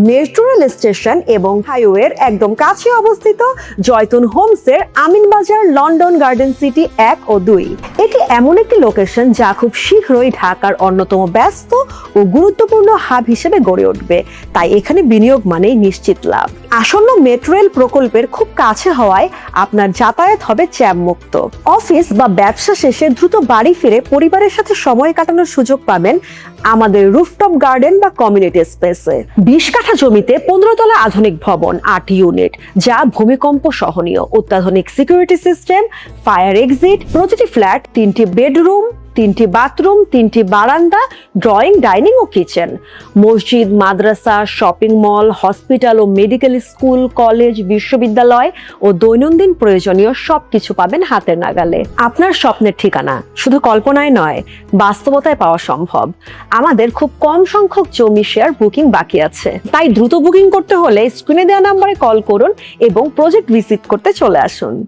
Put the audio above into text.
Metro rail station এবং হাইওয়ের একদম কাছে অবস্থিত Joytun হোমসের Aminbazar London garden city 1 ও 2। এটি এমন একটি লোকেশন যা খুব শীঘ্রই ঢাকার অন্যতম ব্যস্ত ও গুরুত্বপূর্ণ হাব হিসেবে গড়ে উঠবে। তাই এখানে বিনিয়োগ মানেই নিশ্চিত লাভ। আসন্ন মেট্রো রেল প্রকল্পের খুব কাছে হওয়ায় আপনার যাতায়াত হবে জ্যাম মুক্ত। অফিস বা ব্যবসা শেষে দ্রুত বাড়ি ফিরে পরিবারের সাথে সময় কাটানোর সুযোগ পাবেন আমাদের রুফটপ গার্ডেন বা কমিউনিটি স্পেসে। 20 কাঠা জমিতে 15 তলা আধুনিক ভবন, 8 ইউনিট, যা ভূমিকম্প সহনীয়, অত্যাধুনিক সিকিউরিটি সিস্টেম, ফায়ার এক্সিট, প্রতিটি ফ্ল্যাট 3টি বেডরুম, 3টি বাথরুম, 3টি বারান্দা, ড্রয়িং, ডাইনিং ও কিচেন। মসজিদ, মাদ্রাসা, শপিং মল, হসপিটাল ও মেডিকেল স্কুল, কলেজ, বিশ্ববিদ্যালয় ও দৈনন্দিন প্রয়োজনীয় সবকিছু পাবেন হাতের নাগালে। আপনার স্বপ্নের ঠিকানা শুধু কল্পনায় নয়, বাস্তবতায় পাওয়া সম্ভব। আমাদের খুব কম সংখ্যক জমি শেয়ার বুকিং বাকি আছে, তাই দ্রুত বুকিং করতে হলে স্ক্রিনে দেওয়া নাম্বারে কল করুন এবং প্রজেক্ট ভিজিট করতে চলে আসুন।